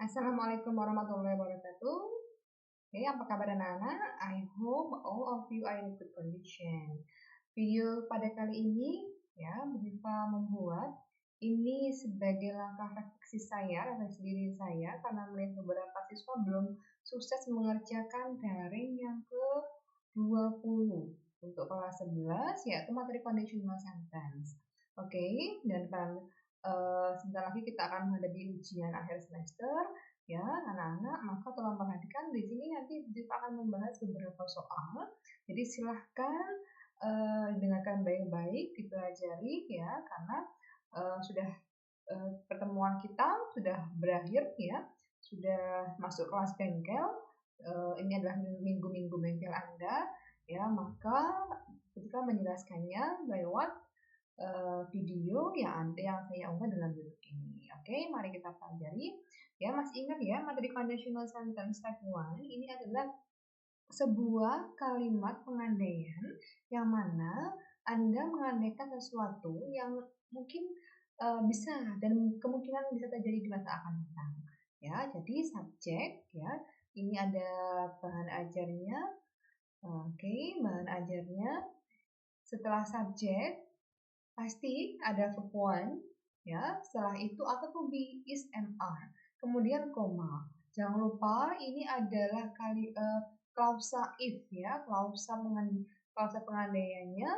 Assalamualaikum warahmatullahi wabarakatuh. Oke, apa kabar anak-anak? I hope all of you are in good condition. Video pada kali ini ya, Bu Hifa membuat ini sebagai langkah refleksi saya, refleksi diri saya karena melihat beberapa siswa belum sukses mengerjakan daring yang ke-20 untuk kelas 11 yaitu materi conditional sentence. Oke, dan kan sebentar lagi kita akan menghadapi ujian akhir semester ya anak-anak, maka tolong perhatikan di sini nanti kita akan membahas beberapa soal. Jadi silahkan dengarkan baik-baik, dipelajari ya karena sudah pertemuan kita sudah berakhir ya, sudah masuk kelas bengkel. Ini adalah minggu-minggu bengkel Anda ya, maka kita menjelaskannya lewat video yang saya unggah dalam YouTube ini. Oke, mari kita pelajari. Ya, masih ingat ya, materi conditional sentence type 1 ini adalah sebuah kalimat pengandaian yang mana Anda mengandaikan sesuatu yang mungkin bisa dan kemungkinan bisa terjadi di masa akan datang. Ya, jadi subjek ya, ini ada bahan ajarnya. Oke, bahan ajarnya. Setelah subjek pasti ada verb one ya, setelah itu atau to be, is, and are, kemudian koma. Jangan lupa ini adalah klausa if ya, klausa pengandaiannya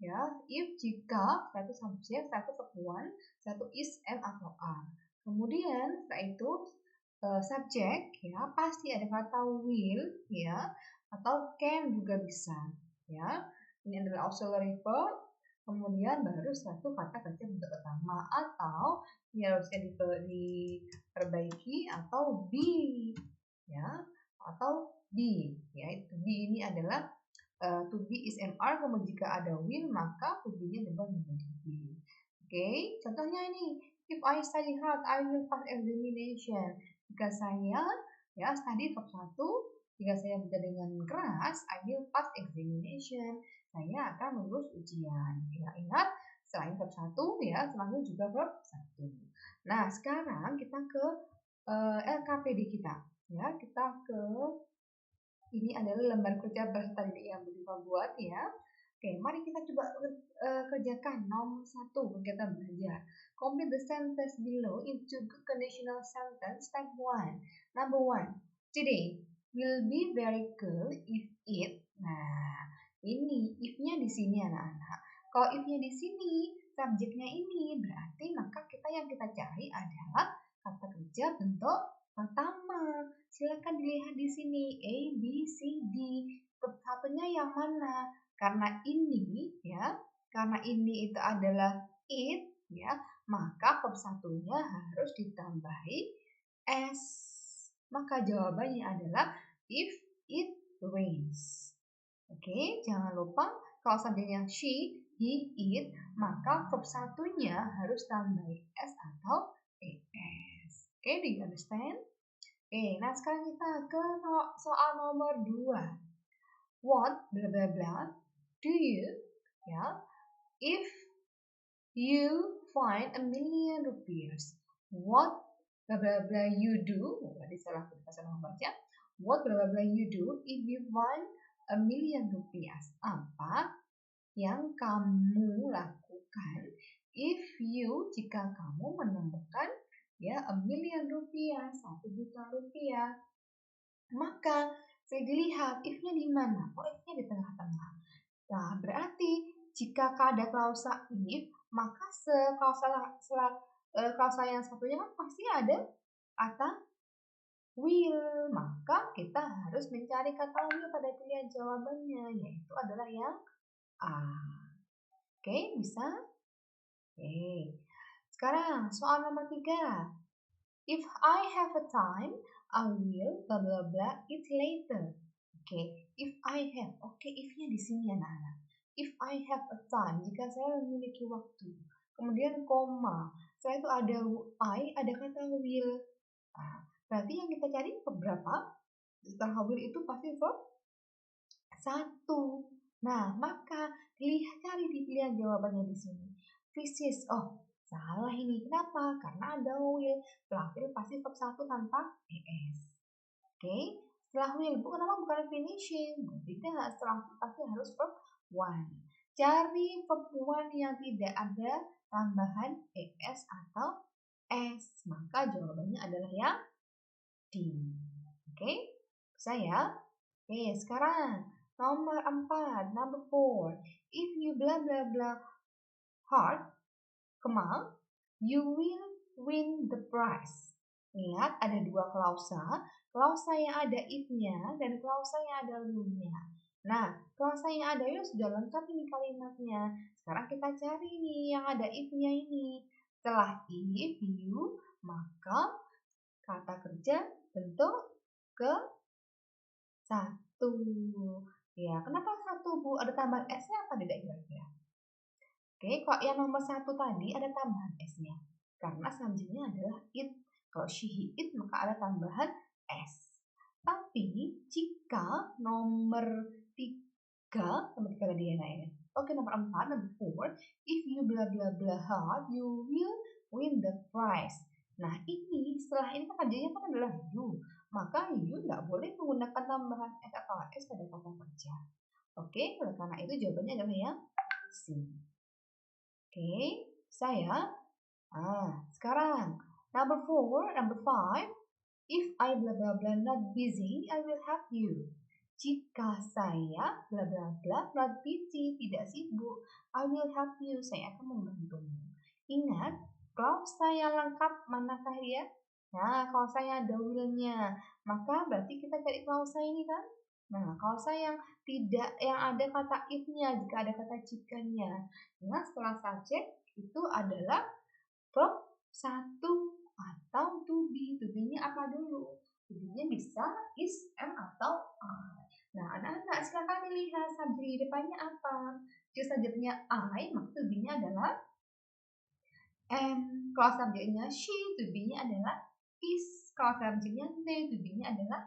ya, if jika satu subjek, satu verb one, satu is, and atau are. Kemudian setelah itu subjek ya, pasti ada kata will ya, atau can juga bisa ya. Ini adalah auxiliary verb. Kemudian baru satu kata kerja bentuk pertama atau ya harusnya diperbaiki atau be ya, atau be ya. Itu be ini adalah to be, is, and are. Kemudian jika ada will maka to be-nya berubah menjadi be. Oke, contohnya ini, if I study hard I will pass examination. Jika saya ya study verb 1, jika saya belajar dengan keras I will pass examination, saya akan lulus ujian. Ya, ingat, selain verb 1 ya, selalu juga verb 1. Nah, sekarang kita ke LKPD kita. Ya, kita ke ini adalah lembar kerja peserta didik yang Bu Hifa buat ya. Oke, mari kita coba kerjakan nomor 1 kegiatan belajar. Complete the sentence below into conditional sentence type 1. Number 1. Today will be very cool if it. Nah, ini if-nya di sini anak-anak. Kalau if-nya di sini, subjeknya ini, berarti maka yang kita cari adalah kata kerja bentuk pertama. Silakan dilihat di sini A, B, C, D. Verb satunya yang mana? Karena ini ya, karena ini itu adalah it ya, maka verb satunya harus ditambahi s. Maka jawabannya adalah if it rains. Oke, jangan lupa kalau subjeknya she, he, it, maka verb satunya harus tambahi s atau es. Oke, do you understand? Oke, nah sekarang kita ke soal nomor 2. What bla bla bla do you ya, if you find $1,000,000? What bla bla bla you do? Tadi salah membaca. What bla bla bla you do if you find $1,000,000? Apa yang kamu lakukan if you, jika kamu menemukan ya $1,000,000, 1 juta rupiah? Maka saya dilihat if-nya di mana? Oh, if-nya di tengah-tengah. Nah, berarti jika ada klausa if, maka klausa yang satunya kan pasti ada kata will. Maka kita harus mencari kata will pada pilihan jawabannya, yaitu adalah yang A. Oke, bisa? Oke. Sekarang soal nomor 3. If I have a time, I will bla bla bla it later. Oke, if I have. Oke, if-nya di sini anak-anak. If I have a time, jika saya memiliki waktu. Kemudian koma. Setelah itu ada I, ada kata will. Nah, berarti yang kita cari verb berapa? Setelah will itu pasti verb 1. Nah, maka cari di pilihan jawabannya di sini. Physics. Oh, Salah ini. Kenapa? Karena ada will. Setelah will pasti verb 1 tanpa es. Oke. Setelah will, kenapa bukan finishing? Tidak. Setelah will pasti harus verb 1. Cari verb 1 yang tidak ada tambahan es atau s. Maka jawabannya adalah yang D. Oke. Bisa ya? Oke, sekarang nomor 4, number 4. If you blah blah blah hard, you will win the prize. Lihat, ada dua klausa yang ada if-nya dan klausa yang ada will-nya. Nah, klausa yang ada will sudah lengkap ini kalimatnya. Sekarang kita cari nih yang ada if-nya ini. Setelah if, you, maka kata kerja bentuk ke 1. Ya, kenapa 1, Bu? Ada tambahan S-nya apa tidak kira-kira? Oke, kok yang nomor 1 tadi ada tambahan S-nya. Karena subjeknya adalah it. Kalau she, he, it, maka ada tambahan S. Tapi, jika nomor 3 tadi ya, ya. Oke, nomor 4, nomor 4. If you blah blah blah hard, you will win the prize. Nah, ini setelah ini kan kerjanya kan adalah you. Maka you nggak boleh menggunakan tambahan S atau S pada kata kerja. Oke, oleh karena itu jawabannya adalah yang C. Oke, saya. Sekarang number 5. If I blah blah blah not busy, I will help you. Jika saya blah blah blah not busy, tidak sibuk, I will help you. Saya akan membantumu. Ingat, klausa yang lengkap manakah dia? Nah, klausa yang ada will-nya. Maka berarti kita cari klausa ini kan? Nah, klausa yang tidak, yang ada kata if-nya, jika ada kata jikanya. Nah, setelah subjek itu adalah verb 1 atau to be. To be-nya apa dulu? To be-nya bisa is, am, atau are. Nah, anak-anak silakan lihat subjek di depannya apa. Jika subjeknya I, maka to be-nya adalah am. Kalau subjeknya she, to be-nya adalah is. Kalau subjeknya they, to be-nya adalah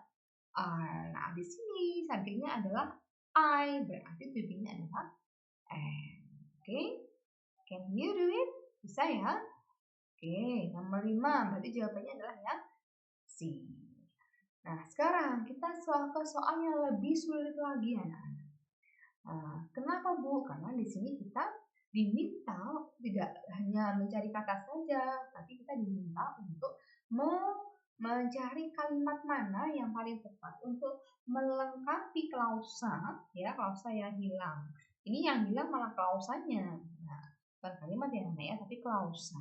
are. Nah, di sini subjeknya adalah I, berarti to be-nya adalah am. Oke? Can you do it? Bisa ya? Oke, nomor 5. Berarti jawabannya adalah yang C. Nah, sekarang kita ke soal yang lebih sulit lagi, anak-anak. Kenapa, Bu? Karena di sini kita diminta tidak hanya mencari kata saja, tapi kita diminta untuk mencari kalimat mana yang paling tepat untuk melengkapi klausa, ya, klausa yang hilang. Ini yang hilang malah klausanya. Nah, bukan kalimat yang ya, tapi klausa.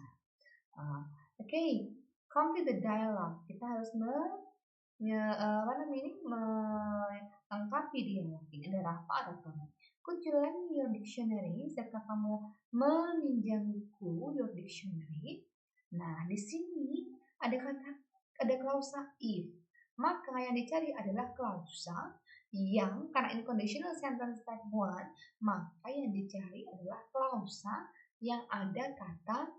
Oke, complete the dialogue. Kita harus melengkapi dialog ini. Ada Rafa, ada kamu. Could you lend me your dictionary? Jika kamu meminjamku your dictionary. Nah, di sini ada klausa if. Maka yang dicari adalah klausa yang, karena ini conditional sentence type 1, maka yang dicari adalah klausa yang ada kata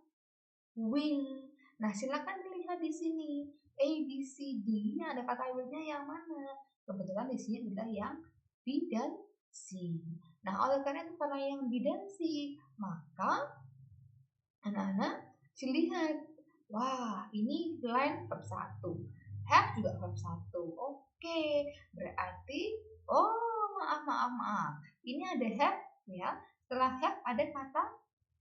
will. Nah, silakan dilihat di sini. A, B, C, D. Ini ada kata will-nya yang mana? Kebetulan di sini adalah yang B dan C. Nah, oleh karena itu karena yang B dan C, maka anak-anak lihat. Wah, ini line verb 1. Have juga verb 1. Oke, berarti maaf. Ini ada have ya. Setelah have ada kata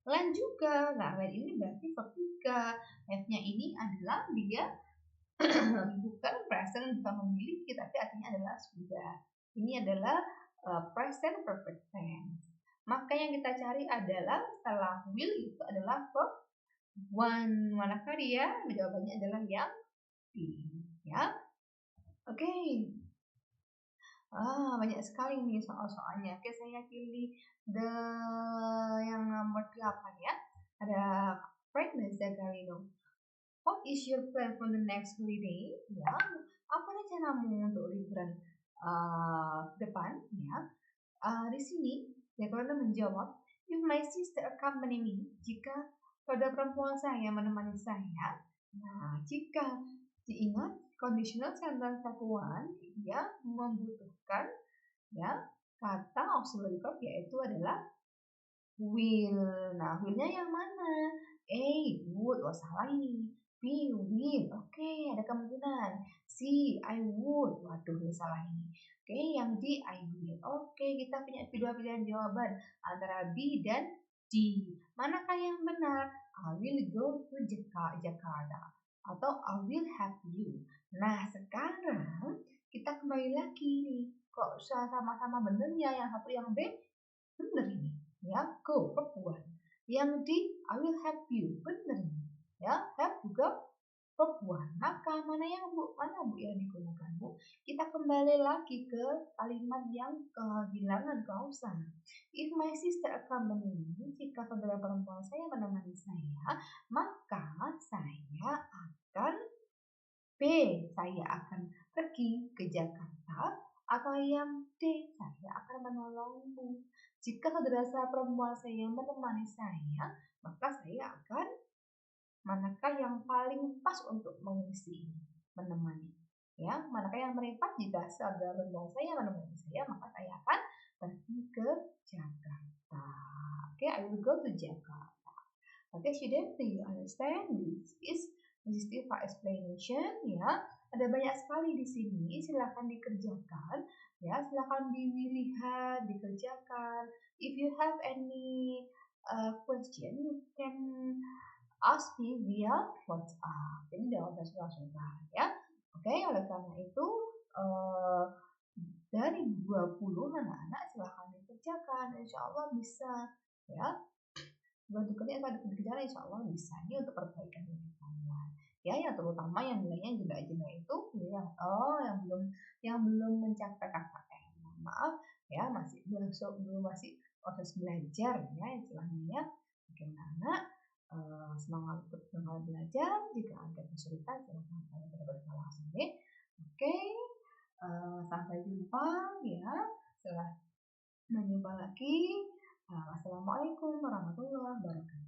line juga. Nah, line ini berarti verb 3. Have-nya ini adalah dia bukan present, bukan memiliki, tapi artinya adalah sudah. Ini adalah present perfect tense. Maka yang kita cari adalah setelah will itu adalah verb 1. Manakah dia? Jawabannya adalah yang B. Ya. Oke. Banyak sekali nih soal-soalnya. Oke, saya pilih yang nomor 8 ya. Ada Frank dan Zagarino. What is your plan for the next holiday? Ya, apa rencanamu untuk liburan depan? Ya, di sini Zagarino menjawab, if my sister accompany me, jika saudara perempuan saya menemani saya. Nah, jika diingat conditional sentence type 1, dia membutuhkan ya kata auxiliary verb yaitu adalah will. Nah, will-nya yang mana? A, would, oh salah ini. B, will, oke, ada kemungkinan. C, I would, waduh ini salah ini. Oke, yang D, I will. Oke, kita punya dua pilihan jawaban antara B dan D. Manakah yang benar? I will go to Jakarta atau I will help you. Nah, sekarang kita kembali lagi nih. Kok sama-sama benar ya yang satu yang B? Benar ini. Ya, go, perempuan. Yang D, I will help you. Benar ini. Ya, help juga perempuan. Maka mana yang Bu? Mana Bu yang digunakan Bu? Kita kembali lagi ke kalimat yang kehilangan kausan. If my sister accompany me, jika saudara perempuan saya menemani saya, maka saya akan B, saya akan pergi ke Jakarta, atau yang D, saya akan menolongmu. Jika saudara saya perempuan saya menemani saya, maka saya akan manakah yang paling pas untuk mengisi ini, menemani. Ya, manakah yang paling pas jika saudara perempuan saya menemani saya, maka saya akan pergi ke Jakarta. Okay, I will go to Jakarta. Okay, student, do you understand? This is still for explanation, ya. Ada banyak sekali di sini. Silakan dikerjakan, ya. Silakan dilihat, dikerjakan. If you have any question, you can ask me via WhatsApp. Jadi jangan sungkan-sungkan, ya. Oke, oleh karena itu dari 20 anak-anak silakan dikerjakan. Insya Allah bisa, ya. Bentuknya ada gejala insya Allah bisa ini untuk perbaikan diri kalian. Ya, yang terutama yang nilainya jeda-jeda itu yang belum mencapai KKM. Maaf ya, belum masih proses belajar ya istilahnya. Bagaimana semangat untuk belajar. Jika ada kesulitan silahkan kalian berkelas. Oke, sampai jumpa ya. Setelah menjumpa lagi. Assalamualaikum warahmatullahi wabarakatuh.